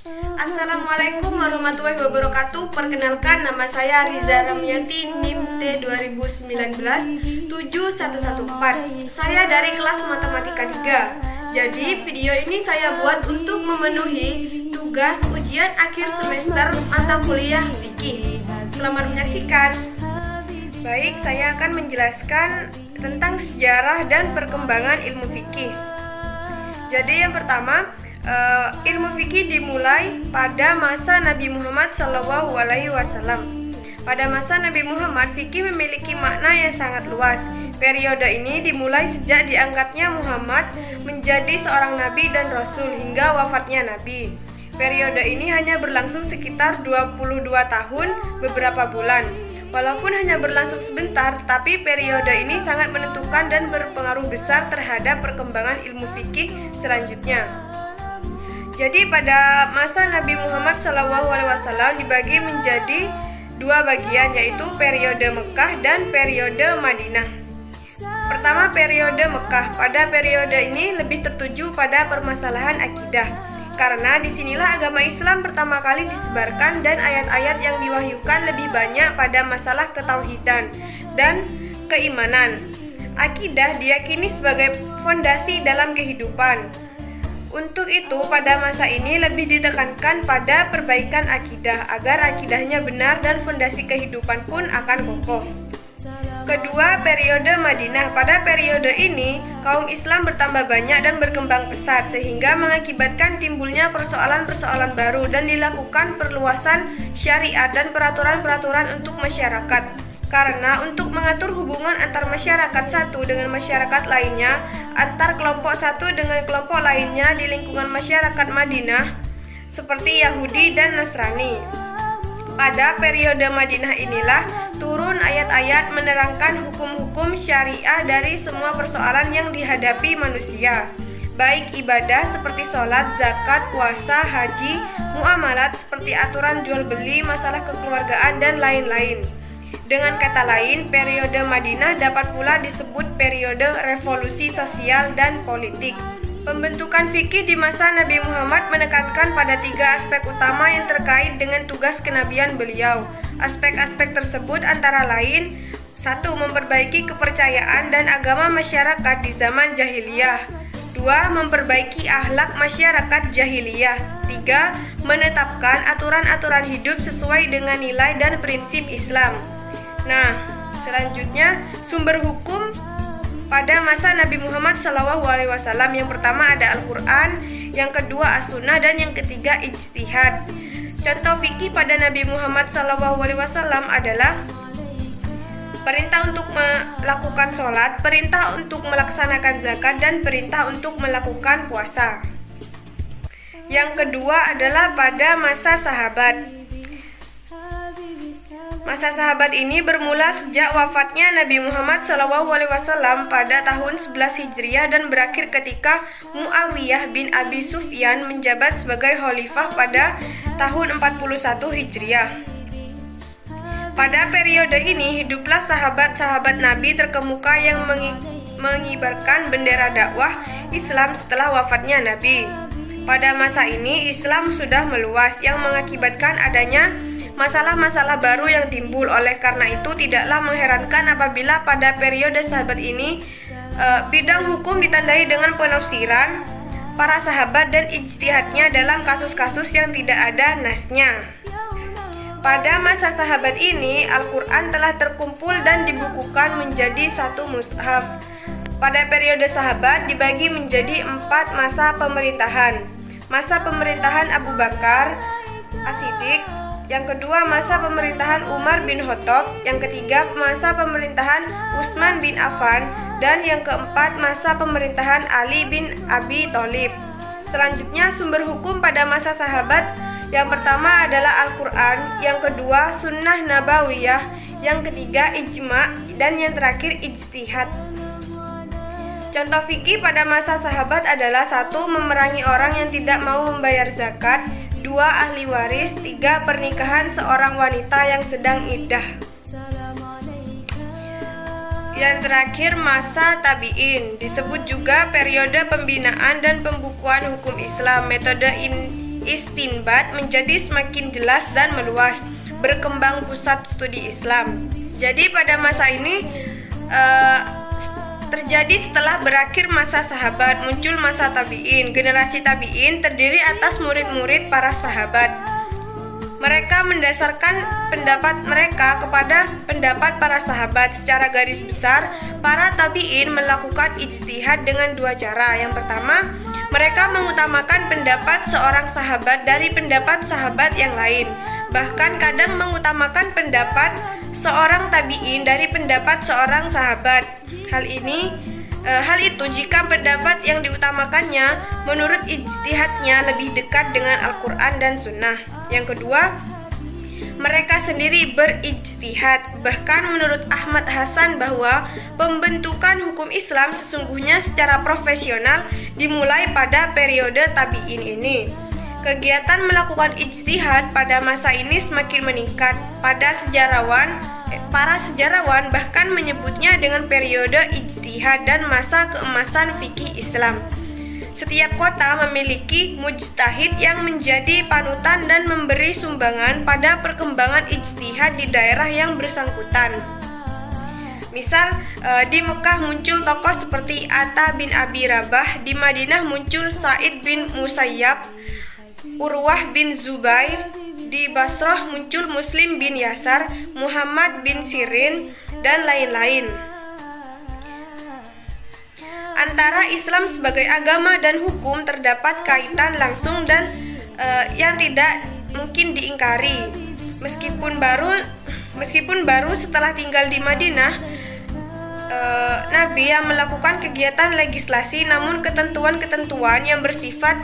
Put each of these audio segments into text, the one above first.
Assalamualaikum warahmatullahi wabarakatuh. Perkenalkan, nama saya Riza Ramyanti, NIM T 2019-7114. Saya dari kelas Matematika 3. Jadi video ini saya buat untuk memenuhi tugas ujian akhir semester mata kuliah fikih. Selamat menyaksikan. Baik, saya akan menjelaskan tentang sejarah dan perkembangan ilmu fikih. Jadi yang pertama, ilmu fikih dimulai pada masa Nabi Muhammad SAW. Pada masa Nabi Muhammad, fikih memiliki makna yang sangat luas. Periode ini dimulai sejak diangkatnya Muhammad menjadi seorang nabi dan rasul hingga wafatnya Nabi. Periode ini hanya berlangsung sekitar 22 tahun beberapa bulan. Walaupun hanya berlangsung sebentar, tapi periode ini sangat menentukan dan berpengaruh besar terhadap perkembangan ilmu fikih selanjutnya. Jadi pada masa Nabi Muhammad SAW dibagi menjadi dua bagian, yaitu periode Mekah dan periode Madinah. Pertama, periode Mekah. Pada periode ini lebih tertuju pada permasalahan akidah, karena disinilah agama Islam pertama kali disebarkan dan ayat-ayat yang diwahyukan lebih banyak pada masalah ketauhidan dan keimanan. Akidah diyakini sebagai fondasi dalam kehidupan. Untuk itu, pada masa ini lebih ditekankan pada perbaikan akidah agar akidahnya benar dan fondasi kehidupan pun akan kokoh. Kedua, periode Madinah. Pada periode ini, kaum Islam bertambah banyak dan berkembang pesat sehingga mengakibatkan timbulnya persoalan-persoalan baru dan dilakukan perluasan syariat dan peraturan-peraturan untuk masyarakat. Karena untuk mengatur hubungan antar masyarakat satu dengan masyarakat lainnya, antar kelompok satu dengan kelompok lainnya di lingkungan masyarakat Madinah seperti Yahudi dan Nasrani. Pada periode Madinah inilah turun ayat-ayat menerangkan hukum-hukum syariah dari semua persoalan yang dihadapi manusia, baik ibadah seperti sholat, zakat, puasa, haji, muamalat seperti aturan jual beli, masalah kekeluargaan, dan lain-lain. Dengan kata lain, periode Madinah dapat pula disebut periode revolusi sosial dan politik. Pembentukan fikih di masa Nabi Muhammad menekankan pada tiga aspek utama yang terkait dengan tugas kenabian beliau. Aspek-aspek tersebut antara lain: 1. Memperbaiki kepercayaan dan agama masyarakat di zaman jahiliyah. 2. Memperbaiki akhlak masyarakat jahiliyah. 3. Menetapkan aturan-aturan hidup sesuai dengan nilai dan prinsip Islam. Nah, selanjutnya sumber hukum pada masa Nabi Muhammad SAW. Yang pertama ada Al-Quran, yang kedua As-Sunnah, dan yang ketiga ijtihad. Contoh fikih pada Nabi Muhammad SAW adalah perintah untuk melakukan sholat, perintah untuk melaksanakan zakat, dan perintah untuk melakukan puasa. Yang kedua adalah pada masa sahabat. Masa sahabat ini bermula sejak wafatnya Nabi Muhammad SAW pada tahun 11 Hijriah dan berakhir ketika Muawiyah bin Abi Sufyan menjabat sebagai khalifah pada tahun 41 Hijriah. Pada periode ini hiduplah sahabat-sahabat Nabi terkemuka yang mengibarkan bendera dakwah Islam setelah wafatnya Nabi. Pada masa ini Islam sudah meluas yang mengakibatkan adanya masalah-masalah baru yang timbul. Oleh karena itu tidaklah mengherankan apabila pada periode sahabat ini bidang hukum ditandai dengan penafsiran para sahabat dan ijtihadnya dalam kasus-kasus yang tidak ada nasnya. Pada masa sahabat ini Al-Quran telah terkumpul dan dibukukan menjadi satu mushaf. Pada periode sahabat dibagi menjadi 4 masa pemerintahan. Masa pemerintahan Abu Bakar As-Siddiq, yang kedua masa pemerintahan Umar bin Khattab, yang ketiga masa pemerintahan Utsman bin Affan, dan yang keempat masa pemerintahan Ali bin Abi Thalib. Selanjutnya sumber hukum pada masa sahabat, yang pertama adalah Al-Quran, yang kedua Sunnah Nabawiyah, yang ketiga ijma', dan yang terakhir ijtihad. Contoh fikih pada masa sahabat adalah 1. Memerangi orang yang tidak mau membayar zakat, 2. Ahli waris, 3. Pernikahan seorang wanita yang sedang iddah. Yang terakhir masa tabi'in, disebut juga periode pembinaan dan pembukuan hukum Islam. Metode istinbat menjadi semakin jelas dan meluas, berkembang pusat studi Islam. Jadi pada masa ini terjadi setelah berakhir masa sahabat, muncul masa tabi'in. Generasi tabi'in terdiri atas murid-murid para sahabat. Mereka mendasarkan pendapat mereka kepada pendapat para sahabat. Secara garis besar, para tabi'in melakukan ijtihad dengan dua cara. Yang pertama, mereka mengutamakan pendapat seorang sahabat dari pendapat sahabat yang lain. Bahkan kadang mengutamakan pendapat seorang tabi'in dari pendapat seorang sahabat. Hal itu jika pendapat yang diutamakannya menurut ijtihadnya lebih dekat dengan Al-Quran dan Sunnah. Yang kedua, mereka sendiri berijtihad. Bahkan menurut Ahmad Hasan bahwa pembentukan hukum Islam sesungguhnya secara profesional dimulai pada periode tabi'in ini. Kegiatan melakukan ijtihad pada masa ini semakin meningkat. Para sejarawan bahkan menyebutnya dengan periode ijtihad dan masa keemasan fikih Islam. Setiap kota memiliki mujtahid yang menjadi panutan dan memberi sumbangan pada perkembangan ijtihad di daerah yang bersangkutan. Misal, di Mekah muncul tokoh seperti Atta bin Abi Rabah, di Madinah muncul Sa'id bin Musayyab, Urwah bin Zubair, di Basrah muncul Muslim bin Yasar, Muhammad bin Sirin, dan lain-lain. Antara Islam sebagai agama dan hukum terdapat kaitan langsung dan yang tidak mungkin diingkari. Meskipun baru setelah tinggal di Madinah, Nabi yang melakukan kegiatan legislasi, namun ketentuan-ketentuan yang bersifat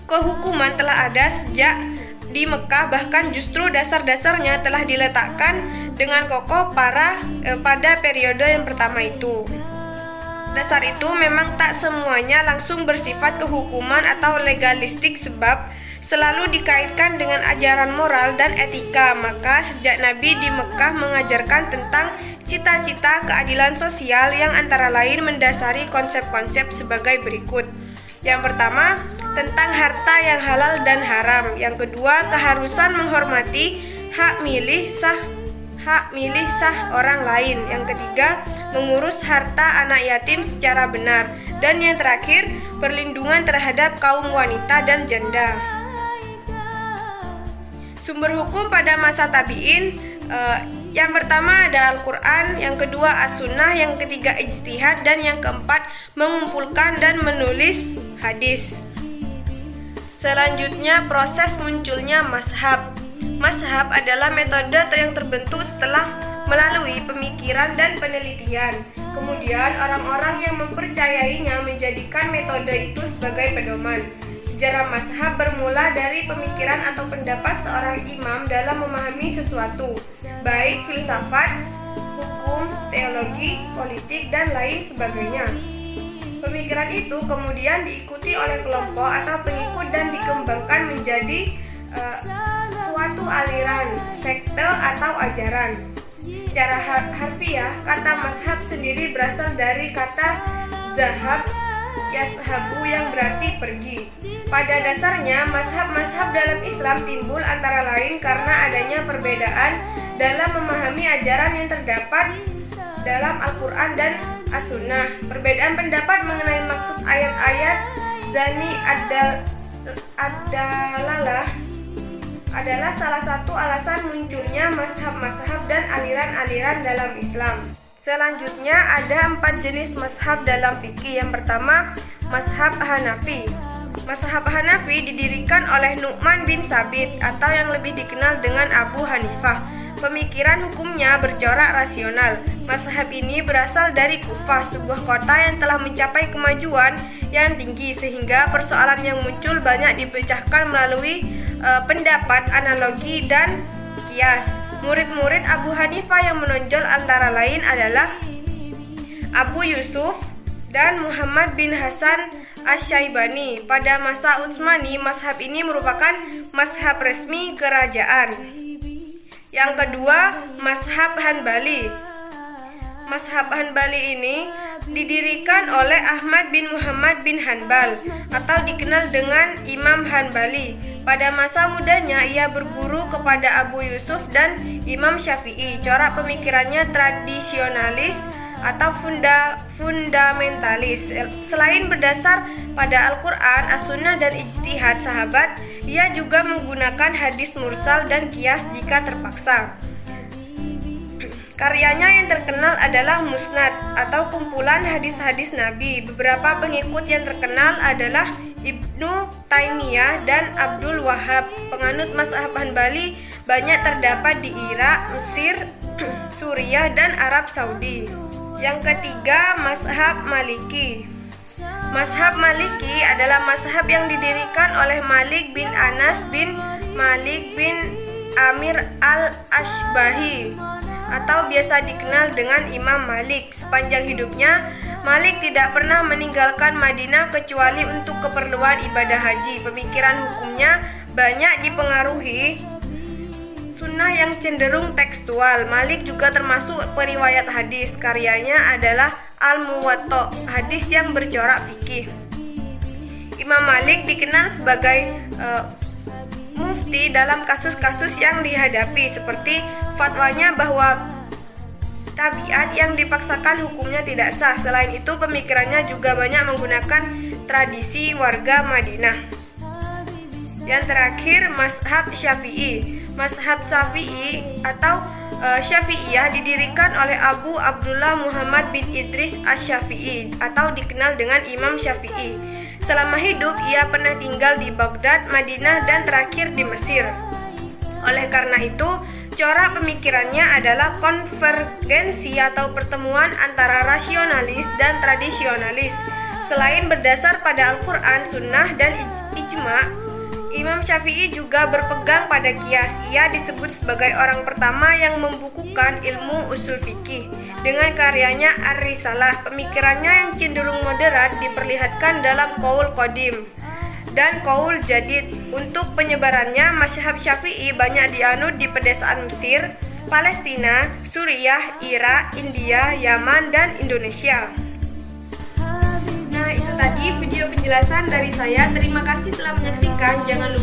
kehukuman telah ada sejak di Mekah. Bahkan justru dasar-dasarnya telah diletakkan dengan kokoh pada periode yang pertama itu. Dasar itu memang tak semuanya langsung bersifat kehukuman atau legalistik, sebab selalu dikaitkan dengan ajaran moral dan etika. Maka sejak Nabi di Mekah mengajarkan tentang cita-cita keadilan sosial yang antara lain mendasari konsep-konsep sebagai berikut. Yang pertama, tentang harta yang halal dan haram. Yang kedua, keharusan menghormati hak milih sah orang lain. Yang ketiga, mengurus harta anak yatim secara benar. Dan yang terakhir, perlindungan terhadap kaum wanita dan janda. Sumber hukum pada masa tabi'in, yang pertama ada Al-Quran, yang kedua As-Sunnah, yang ketiga ijtihad, dan yang keempat mengumpulkan dan menulis hadis. Selanjutnya, proses munculnya mazhab. Mazhab adalah metode yang terbentuk setelah melalui pemikiran dan penelitian. Kemudian orang-orang yang mempercayainya menjadikan metode itu sebagai pedoman. Sejarah mazhab bermula dari pemikiran atau pendapat seorang imam dalam memahami sesuatu, baik filsafat, hukum, teologi, politik, dan lain sebagainya. Pemikiran itu kemudian diikuti oleh kelompok atau pengikut dan dikembangkan menjadi suatu aliran, sekte atau ajaran. Secara harfiah, kata mazhab sendiri berasal dari kata zahab, yashabu, yang berarti pergi. Pada dasarnya, mazhab-mazhab dalam Islam timbul antara lain karena adanya perbedaan dalam memahami ajaran yang terdapat dalam Al-Quran dan As-Sunnah. Perbedaan pendapat mengenai maksud ayat-ayat Zani ad-dalalah adalah salah satu alasan munculnya mazhab-mazhab dan aliran-aliran dalam Islam. Selanjutnya ada 4 jenis mazhab dalam fikih. Yang pertama, mazhab Hanafi. Mazhab Hanafi didirikan oleh Nu'man bin Sabit atau yang lebih dikenal dengan Abu Hanifah. Pemikiran hukumnya bercorak rasional. Mazhab ini berasal dari Kufah, sebuah kota yang telah mencapai kemajuan yang tinggi sehingga persoalan yang muncul banyak dipecahkan melalui pendapat, analogi, dan kias. Murid-murid Abu Hanifah yang menonjol antara lain adalah Abu Yusuf dan Muhammad bin Hasan Asy-Syaibani. Pada masa Utsmani, mazhab ini merupakan mazhab resmi kerajaan. Yang kedua, mazhab Hanbali. Mazhab Hanbali ini didirikan oleh Ahmad bin Muhammad bin Hanbal atau dikenal dengan Imam Hanbali. Pada masa mudanya ia berguru kepada Abu Yusuf dan Imam Syafi'i. Corak pemikirannya tradisionalis atau fundamentalis. Selain berdasar pada Al-Quran, As-Sunnah, dan ijtihad sahabat, ia juga menggunakan hadis mursal dan qiyas jika terpaksa. Karyanya yang terkenal adalah Musnad atau kumpulan hadis-hadis Nabi. Beberapa pengikut yang terkenal adalah Ibnu Taimiyah dan Abdul Wahhab. Penganut mazhab Hanbali banyak terdapat di Irak, Mesir, Suriah, dan Arab Saudi. Yang ketiga, mazhab Maliki. Mazhab Maliki adalah mazhab yang didirikan oleh Malik bin Anas bin Malik bin Amir al-Ashbahi atau biasa dikenal dengan Imam Malik. Sepanjang hidupnya, Malik tidak pernah meninggalkan Madinah kecuali untuk keperluan ibadah haji. Pemikiran hukumnya banyak dipengaruhi sunnah yang cenderung tekstual. Malik juga termasuk periwayat hadis. Karyanya adalah Al-Muwatta, hadis yang bercorak fikih. Imam Malik dikenal sebagai mufti dalam kasus-kasus yang dihadapi, seperti fatwanya bahwa tabiat yang dipaksakan hukumnya tidak sah. Selain itu, pemikirannya juga banyak menggunakan tradisi warga Madinah. Yang terakhir, mazhab Syafi'i. Mazhab Syafi'i atau Syafi'iyah didirikan oleh Abu Abdullah Muhammad bin Idris Asy-Syafi'i atau dikenal dengan Imam Syafi'i. Selama hidup, ia pernah tinggal di Baghdad, Madinah, dan terakhir di Mesir. Oleh karena itu, corak pemikirannya adalah konvergensi atau pertemuan antara rasionalis dan tradisionalis. Selain berdasar pada Al-Quran, Sunnah, dan ijma', Imam Syafi'i juga berpegang pada qiyas. Ia disebut sebagai orang pertama yang membukukan ilmu usul fikih. Dengan karyanya Ar-Risalah, pemikirannya yang cenderung moderat diperlihatkan dalam Qaul Qadim dan Qaul Jadid. Untuk penyebarannya, mazhab Syafi'i banyak dianut di pedesaan Mesir, Palestina, Suriah, Irak, India, Yaman, dan Indonesia. Nah, itu tadi video penjelasan dari saya. Terima kasih telah menyaksikan. Jangan lupa